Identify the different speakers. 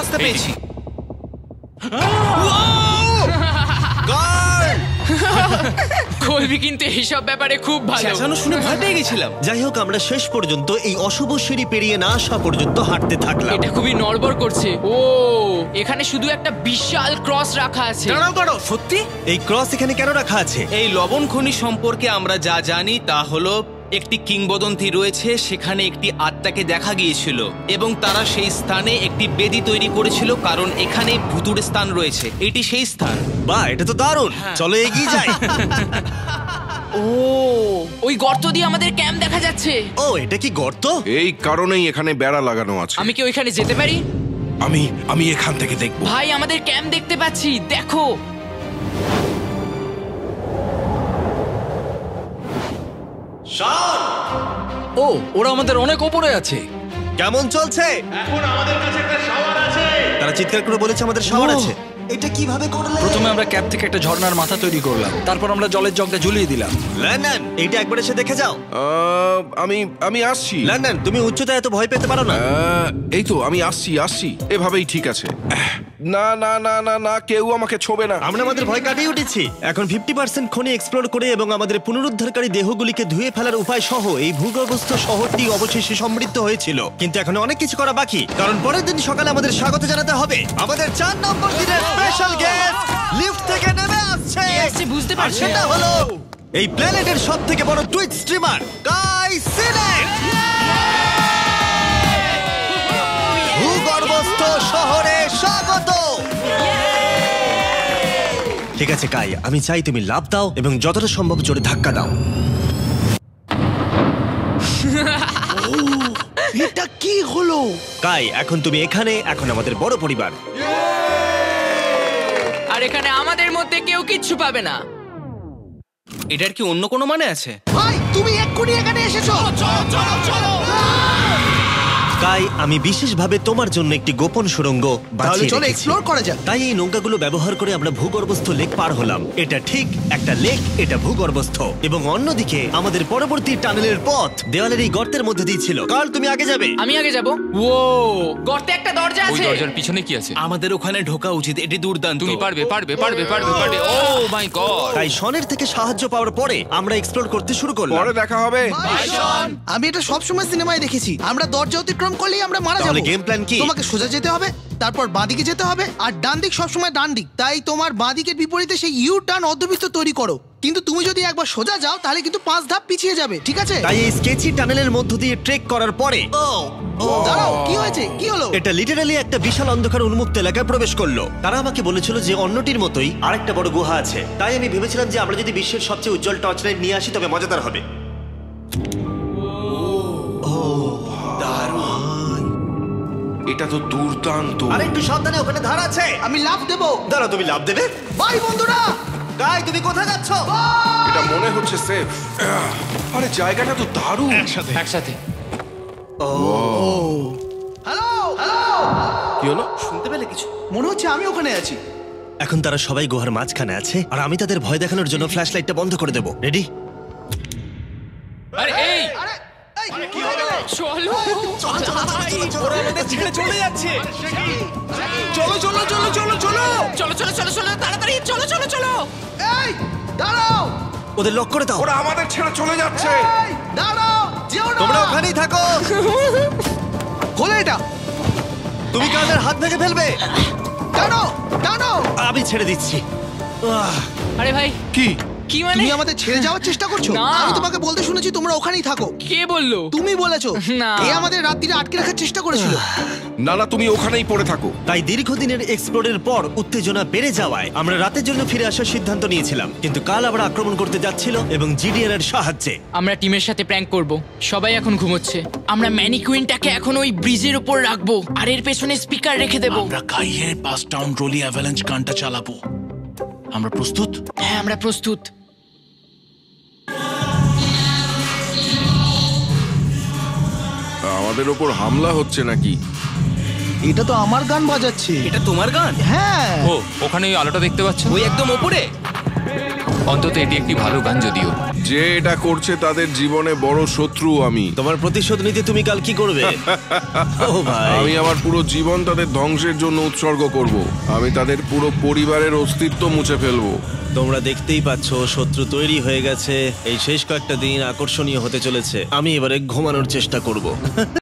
Speaker 1: রাস্তা পেয়েছি।
Speaker 2: কলবি কিন্তু এইসব ব্যাপারে খুব ভালো।
Speaker 1: চেঁচানো শুনে ভয় পেয়ে গেছিলাম।
Speaker 3: যাই হোক, আমরা শেষ পর্যন্ত এই অশুভ সিঁড়ি পেরিয়ে না আসা পর্যন্ত হাঁটতে থাকলাম।
Speaker 2: এটা খুবই নড়বড় করছে। ও, এখানে শুধু একটা বিশাল ক্রস রাখা আছে।
Speaker 1: দাঁড়াও, সত্যি?
Speaker 3: এই ক্রস এখানে কেন রাখা আছে?
Speaker 1: এই লবণ খনি সম্পর্কে আমরা যা জানি তা হলো একটি কিংবদন্তি রয়েছে, সেখানে একটি আত্মাকে দেখা গিয়েছিল এবং তারা সেই স্থানে একটি বেদি তৈরি করেছিল, কারণ এখানে ভুতুড়ে স্থান রয়েছে। এটি সেই স্থান।
Speaker 3: বাহ, এটা তো দারুণ। চলো এগিয়ে যাই।
Speaker 2: ও, ওই গর্ত দিয়ে আমাদের ক্যাম্প দেখা যাচ্ছে।
Speaker 3: ও, এটা কি গর্ত?
Speaker 4: এই কারণেই এখানে বেড়া লাগানো আছে।
Speaker 2: আমি কি ওইখানে যেতে পারি?
Speaker 4: আমি এখান থেকে দেখব।
Speaker 2: ভাই, আমাদের ক্যাম্প দেখতে পাচ্ছি, দেখো।
Speaker 5: ও, ওরা আমাদের অনেক ওপরে আছে।
Speaker 3: কেমন চলছে?
Speaker 6: এখন আমাদের কাছে একটা শাওয়ার আছে।
Speaker 3: তারা চিৎকার করে বলেছে আমাদের শাওয়ার আছে। এটা কিভাবে করলে?
Speaker 5: প্রথমে আমরা ক্যাপ থেকে একটা ঝর্ণার মাথা তৈরি করলাম, তারপর আমরা জলের জগটা ঝুলিয়ে দিলাম।
Speaker 3: লন্ডন, এইটা একবার এসে দেখে যাও।
Speaker 4: আমি আসছি।
Speaker 3: লন্ডন, তুমি উচ্চতায় এত ভয় পেতে পারো না।
Speaker 4: এই তো আমি আসছি, এভাবেই ঠিক আছে। না না না না না, কেউ আমাকে ছোবে না।
Speaker 3: আমরা আমাদের ভয় কাটিয়ে উঠেছি। এখন 50% খনি এক্সপ্লোর করে এবং আমাদের পুনরুদ্ধারকারী দেহগুলিকে ধুয়ে ফেলার উপায় সহ এই ভূগর্ভস্থ শহরটি অবশেষে সমৃদ্ধ হয়েছিল। কিন্তু এখন অনেক কিছু করা বাকি, কারণ পরের দিন সকালে আমাদের স্বাগত জানাতে হবে আমাদের 4 নম্বর দিনের স্পেশাল গেস্ট লিফট থেকে নেমে আসছে।
Speaker 2: বুঝতে
Speaker 3: আর
Speaker 2: পারছি।
Speaker 3: সেটা হলো এই প্ল্যানেটের সবথেকে বড় টুইট স্ট্রিমার কাই সিনেট। ভূগর্ভস্থ শহরে স্বাগত। ঠিক আছে কাই, আমি চাই তুমি লাফ দাও এবং যতটা সম্ভব জোরে ধাক্কা দাও।
Speaker 6: এটা কি হলো?
Speaker 3: কাই, এখন তুমি এখানে, এখন আমাদের বড় পরিবার।
Speaker 2: আর এখানে আমাদের মধ্যে কেউ কিচ্ছু পাবে না।
Speaker 1: এটার কি অন্য কোনো মানে আছে?
Speaker 6: ভাই, তুমি এক্ষুনি এখানে এসেছো। চলো।
Speaker 3: কাই, আমি বিশেষভাবে তোমার জন্য একটি গোপন সুড়ঙ্গ বাছিয়ে
Speaker 6: চলো
Speaker 3: রেখেছি।
Speaker 6: এক্সপ্লোর করা যাক।
Speaker 3: তাই এই নৌকাগুলো ব্যবহার করে আমরা ভূগর্ভস্থ লেক পার হলাম। এটা ঠিক একটা লেক, এটা ভূগর্ভস্থ, এবং অন্যদিকে আমাদের পরবর্তী টানেলের পথ দেওয়ালের এই গর্তের মধ্যে দিয়ে ছিল। কাল, তুমি আগে যাবে।
Speaker 2: আমি আগে যাব। ও, গর্তে একটা দরজা
Speaker 7: ওই
Speaker 2: আছে।
Speaker 7: দরজার পিছনে কি আছে?
Speaker 1: আমাদের ওখানে ঢোকা উচিত, এটি দুর্দান্ত।
Speaker 7: তুমি পারবে। ও মাই গড!
Speaker 3: তাই শনের থেকে সাহায্য পাওয়ার পরে আমরা এক্সপ্লোর করতে শুরু করলাম।
Speaker 4: পরে দেখা হবে।
Speaker 6: আমি এটা সবসময় সিনেমায় দেখেছি, আমরা দরজা অতিক্রম করলেই আমরা মারা
Speaker 3: তাহলে
Speaker 6: যাবো।
Speaker 3: গেম প্ল্যান কি?
Speaker 6: তোমাকে সোজা যেতে হবে, তারপর বাঁদিকে যেতে হবে, আর ডান দিক সবসময় ডান দিক। তাই তোমার বাঁদিকের বিপরীতে সেই ইউ টার্ন অর্ধবৃত্ত তৈরি করো। কিন্তু তুমি যদি একবার সোজা যাও তাহলে কিন্তু 5 ধাপ পিছিয়ে যাবে, ঠিক আছে?
Speaker 3: তাই এই স্কেচি টানেলের মধ্য দিয়ে ট্রেক করার পরে
Speaker 6: দাঁড়াও, কি হয়েছে? কি হলো?
Speaker 3: এটা লিটারালি একটা বিশাল অন্ধকার উন্মুক্ত এলাকায় প্রবেশ করলো। তারা আমাকে বলেছিল যে অন্যটির মতোই আরেকটা বড় গুহা আছে। তাই আমি ভেবেছিলাম যে আমরা যদি বিশ্বের সবচেয়ে উজ্জ্বল টর্চ লাইট নিয়ে আসি তবে মজাদার হবে।
Speaker 4: এটা তো দুর্দান্ত।
Speaker 3: আরে একটু সাবধানে, ওখানে ধার আছে।
Speaker 6: আমি লাফ দেবো।
Speaker 3: দাঁড়াও, তুমি লাফ দেবে?
Speaker 6: বাই বন্ধুরা।
Speaker 3: গাই, তুমি কোথায় যাচ্ছ?
Speaker 4: এটা মনে হচ্ছে সেফ। আরে জায়গাটা তো দারুণ।
Speaker 7: একসাথে।
Speaker 6: হ্যালো।
Speaker 4: কি হলো?
Speaker 1: শুনতে পেলে কিছু?
Speaker 6: মনে হচ্ছে আমি ওখানে আছি।
Speaker 3: এখন তারা সবাই গুহার মাঝখানে আছে, আর আমি তাদের ভয় দেখানোর জন্য ফ্ল্যাশ লাইটটা বন্ধ করে দেবো। রেডি?
Speaker 7: আরে এই
Speaker 6: আরে কি হয়ে গেল?
Speaker 2: চলো।
Speaker 1: ওরা আমাদের ছেড়ে চলে যাচ্ছে।
Speaker 2: চলো, তাড়াতাড়ি চলো।
Speaker 6: এই দাঁড়াও।
Speaker 3: ওদের লক করে দাও।
Speaker 4: ওরা আমাদের ছেড়ে চলে যাচ্ছে।
Speaker 6: এই দাঁড়াও, যেও না।
Speaker 3: তোমরা ওখানেই থাকো।
Speaker 6: খোলো এটা।
Speaker 3: তুমি কাদের হাত ভেঙে ফেলবে।
Speaker 6: টানো।
Speaker 3: আমি ছেড়ে দিচ্ছি।
Speaker 2: আরে ভাই,
Speaker 4: কি?
Speaker 2: কি মানে?
Speaker 6: তুমি আমাদের ছেড়ে যাওয়ার চেষ্টা করছো?
Speaker 2: না।
Speaker 6: আমি তোমাকে বলতে শুনেছি তোমরা ওখানেই থাকো।
Speaker 2: কে বললো?
Speaker 6: তুমি বলেছো।
Speaker 2: না।
Speaker 6: এ আমাদের রাত্রিরে আটকে রাখার চেষ্টা করেছিল।
Speaker 4: না না, তুমি ওখানেই পড়ে থাকো।
Speaker 3: তাই দীর্ঘদিনের এক্সপ্লোরের পর উত্তেজনা বেড়ে যাওয়ায় আমরা রাতের জন্য ফিরে আসার সিদ্ধান্ত নিয়েছিলাম। কিন্তু কাল আবার আক্রমণ করতে যাচ্ছিল এবং জিডিআর এর সাহায্যে।
Speaker 2: আমরা টিমের সাথে প্র্যাঙ্ক করব। সবাই এখন ঘুমোচ্ছে। আমরা ম্যানিকুইনটাকে এখন ওই ব্রিজের উপর রাখবো আর এর পেছনে স্পিকার রেখে দেব।
Speaker 8: আমরা কাইয়ের পাস টাউন রোলি অ্যাভালাঞ্চ গানটা চালাবো। আমরা প্রস্তুত?
Speaker 2: হ্যাঁ, আমরা প্রস্তুত।
Speaker 4: আমাদের ওপর হামলা হচ্ছে নাকি?
Speaker 6: এটা তো আমার গান বাজাচ্ছে।
Speaker 1: এটা তোমার গান?
Speaker 6: হ্যাঁ।
Speaker 7: ও, ওখানে ওই আলোটা দেখতে পাচ্ছ?
Speaker 1: ওই একদম ওপরে।
Speaker 7: অন্তত এটি একটি ভালো গান যদিও।
Speaker 4: যে এটা করছে তাদের জীবনে বড় শত্রু আমি।
Speaker 3: তোমার প্রতিশোধ নিতে তুমি কাল কি করবে? ও ভাই,
Speaker 4: আমি আমার পুরো জীবন তাদের ধ্বংসের জন্য উৎসর্গ করব। আমি তাদের পুরো পরিবারের অস্তিত্ব মুছে ফেলবো।
Speaker 3: তোমরা দেখতেই পাচ্ছ শত্রু তৈরি হয়ে গেছে। এই শেষ কয়েকটা দিন আকর্ষণীয় হতে চলেছে। আমি এবারে ঘুমানোর চেষ্টা করব।